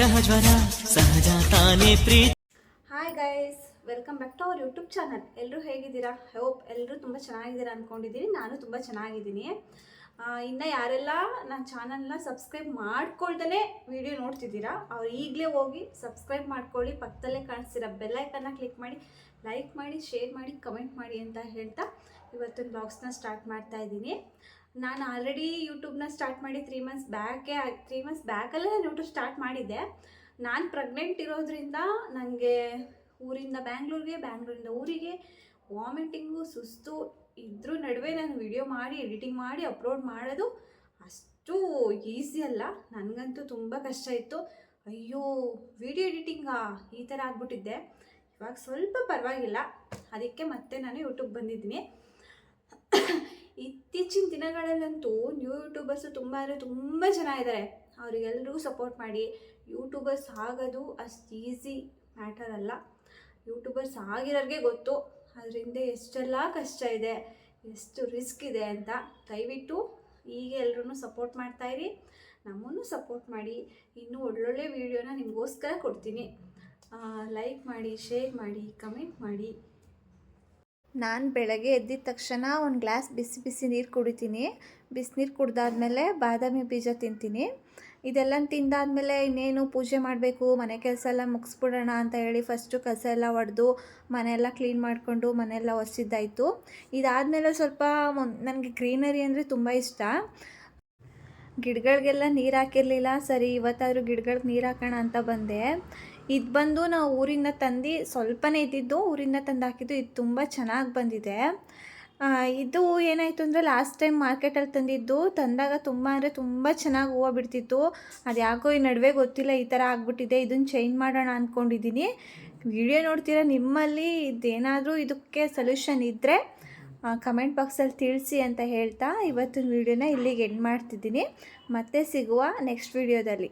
ವಿರಹ ಜ್ವರ ಸಹಜ ತಾನೇ ಪ್ರೀತಿ. Hi guys, welcome back to our YouTube channel. ಎಲ್ಲರೂ ಹೇಗಿದ್ದೀರಾ? ಹೋಪ್ ಎಲ್ಲರೂ ತುಂಬ ಚೆನ್ನಾಗಿದ್ದೀರಾ ಅಂದ್ಕೊಂಡಿದ್ದೀನಿ. ನಾನು ತುಂಬ ಚೆನ್ನಾಗಿದ್ದೀನಿ. ಇನ್ನು ಯಾರೆಲ್ಲ ನನ್ನ ಚಾನಲ್ನ ಸಬ್ಸ್ಕ್ರೈಬ್ ಮಾಡ್ಕೊಳ್ದೇ ವಿಡಿಯೋ ನೋಡ್ತಿದ್ದೀರಾ ಅವ್ರು ಈಗಲೇ ಹೋಗಿ ಸಬ್ಸ್ಕ್ರೈಬ್ ಮಾಡ್ಕೊಳ್ಳಿ. ಪಕ್ಕದಲ್ಲೇ ಕಾಣಿಸ್ತೀರ ಬೆಲ್ಲೈಕನ್ನ ಕ್ಲಿಕ್ ಮಾಡಿ, ಲೈಕ್ ಮಾಡಿ, ಶೇರ್ ಮಾಡಿ, ಕಮೆಂಟ್ ಮಾಡಿ ಅಂತ ಹೇಳ್ತಾ ಇವತ್ತಿನ ಬ್ಲಾಗ್ಸ್ನ ಸ್ಟಾರ್ಟ್ ಮಾಡ್ತಾ ಇದ್ದೀನಿ. ನಾನು ಆಲ್ರೆಡಿ ಯೂಟ್ಯೂಬ್ನ ಸ್ಟಾರ್ಟ್ ಮಾಡಿ 3 ಮಂತ್ಸ್ ಬ್ಯಾಕಲ್ಲೇ ನಾನು ಯೂಟ್ಯೂಬ್ ಸ್ಟಾರ್ಟ್ ಮಾಡಿದ್ದೆ. ನಾನು ಪ್ರೆಗ್ನೆಂಟ್ ಇರೋದ್ರಿಂದ ನನಗೆ ಊರಿಂದ ಬ್ಯಾಂಗ್ಳೂರಿಂದ ಊರಿಗೆ ವಾಮಿಟಿಂಗು, ಸುಸ್ತು ಇದ್ರ ನಡುವೆ ನಾನು ವಿಡಿಯೋ ಮಾಡಿ ಎಡಿಟಿಂಗ್ ಮಾಡಿ ಅಪ್ಲೋಡ್ ಮಾಡೋದು ಅಷ್ಟು ಈಸಿ ಅಲ್ಲ. ನನಗಂತೂ ತುಂಬ ಕಷ್ಟ ಇತ್ತು. ಅಯ್ಯೋ, ವಿಡಿಯೋ ಎಡಿಟಿಂಗಾ ಈ ಥರ ಆಗ್ಬಿಟ್ಟಿದ್ದೆ. ಇವಾಗ ಸ್ವಲ್ಪ ಪರವಾಗಿಲ್ಲ. ಅದಕ್ಕೆ ಮತ್ತೆ ನಾನು ಯೂಟ್ಯೂಬ್ ಬಂದಿದ್ದೀನಿ. ಇತ್ತೀಚಿನ ದಿನಗಳಲ್ಲಂತೂ ನ್ಯೂ ಯೂಟ್ಯೂಬರ್ಸು ತುಂಬ ಅಂದರೆ ತುಂಬ ಜನ ಇದ್ದಾರೆ. ಅವರಿಗೆಲ್ಲರೂ ಸಪೋರ್ಟ್ ಮಾಡಿ. ಯೂಟ್ಯೂಬರ್ಸ್ ಆಗೋದು ಅಷ್ಟು ಈಸಿ ಮ್ಯಾಟರ್ ಅಲ್ಲ. ಯೂಟ್ಯೂಬರ್ಸ್ ಆಗಿರೋರಿಗೆ ಗೊತ್ತು ಅದರಿಂದ ಎಷ್ಟೆಲ್ಲ ಕಷ್ಟ ಇದೆ, ಎಷ್ಟು ರಿಸ್ಕ್ ಇದೆ ಅಂತ. ದಯವಿಟ್ಟು ಹೀಗೆ ಎಲ್ಲರೂ ಸಪೋರ್ಟ್ ಮಾಡ್ತಾಯಿರಿ, ನಮ್ಮನ್ನು ಸಪೋರ್ಟ್ ಮಾಡಿ. ಇನ್ನೂ ಒಳ್ಳೊಳ್ಳೆ ವೀಡಿಯೋನ ನಿಮಗೋಸ್ಕರ ಕೊಡ್ತೀನಿ. ಲೈಕ್ ಮಾಡಿ, ಶೇರ್ ಮಾಡಿ, ಕಮೆಂಟ್ ಮಾಡಿ. ನಾನು ಬೆಳಗ್ಗೆ ಎದ್ದಿದ ತಕ್ಷಣ ಒಂದು ಗ್ಲಾಸ್ ಬಿಸಿ ಬಿಸಿ ನೀರು ಕುಡಿತೀನಿ. ಬಿಸಿನೀರು ಕುಡ್ದಾದ್ಮೇಲೆ ಬಾದಾಮಿ ಬೀಜ ತಿಂತೀನಿ. ಇದೆಲ್ಲ ತಿಂದಾದ್ಮೇಲೆ ಇನ್ನೇನು ಪೂಜೆ ಮಾಡಬೇಕು, ಮನೆ ಕೆಲಸ ಎಲ್ಲ ಮುಗಿಸ್ಬಿಡೋಣ ಅಂತ ಹೇಳಿ ಫಸ್ಟು ಕಸ ಎಲ್ಲ ಹೊಡೆದು ಮನೆಯೆಲ್ಲ ಕ್ಲೀನ್ ಮಾಡಿಕೊಂಡು ಮನೆಯೆಲ್ಲ ಒರೆಸಿದ್ದಾಯಿತು. ಇದಾದಮೇಲೆ ಸ್ವಲ್ಪ ನನಗೆ ಗ್ರೀನರಿ ಅಂದರೆ ತುಂಬ ಇಷ್ಟ. ಗಿಡಗಳಿಗೆಲ್ಲ ನೀರು ಹಾಕಿರಲಿಲ್ಲ. ಸರಿ ಇವತ್ತಾದರೂ ಗಿಡಗಳಿಗೆ ನೀರು ಹಾಕೋಣ ಅಂತ ಬಂದೆ. ಇದು ಬಂದು ನಾವು ಊರಿಂದ ತಂದು ಸ್ವಲ್ಪನೇ ಇದ್ದಿದ್ದು, ಊರಿಂದ ತಂದು ಹಾಕಿದ್ದು. ಇದು ತುಂಬ ಚೆನ್ನಾಗಿ ಬಂದಿದೆ. ಇದು ಏನಾಯಿತು ಅಂದರೆ ಲಾಸ್ಟ್ ಟೈಮ್ ಮಾರ್ಕೆಟಲ್ಲಿ ತಂದಾಗ ತುಂಬ ಅಂದರೆ ತುಂಬ ಚೆನ್ನಾಗಿ ಹೂವು ಬಿಡ್ತಿತ್ತು. ಅದು ಯಾಕೋ ಈ ನಡುವೆ ಗೊತ್ತಿಲ್ಲ ಈ ಥರ ಆಗಿಬಿಟ್ಟಿದೆ. ಇದನ್ನು ಚೇಂಜ್ ಮಾಡೋಣ ಅಂದ್ಕೊಂಡಿದ್ದೀನಿ. ವಿಡಿಯೋ ನೋಡ್ತೀರಾ, ನಿಮ್ಮಲ್ಲಿ ಇದೇನಾದರೂ ಇದಕ್ಕೆ ಸೊಲ್ಯೂಷನ್ ಇದ್ದರೆ ಕಮೆಂಟ್ ಬಾಕ್ಸಲ್ಲಿ ತಿಳಿಸಿ ಅಂತ ಹೇಳ್ತಾ ಇವತ್ತಿನ ವಿಡಿಯೋನ ಇಲ್ಲಿಗೆ ಎಂಡ್ ಮಾಡ್ತಿದ್ದೀನಿ. ಮತ್ತೆ ಸಿಗುವ ನೆಕ್ಸ್ಟ್ ವಿಡಿಯೋದಲ್ಲಿ.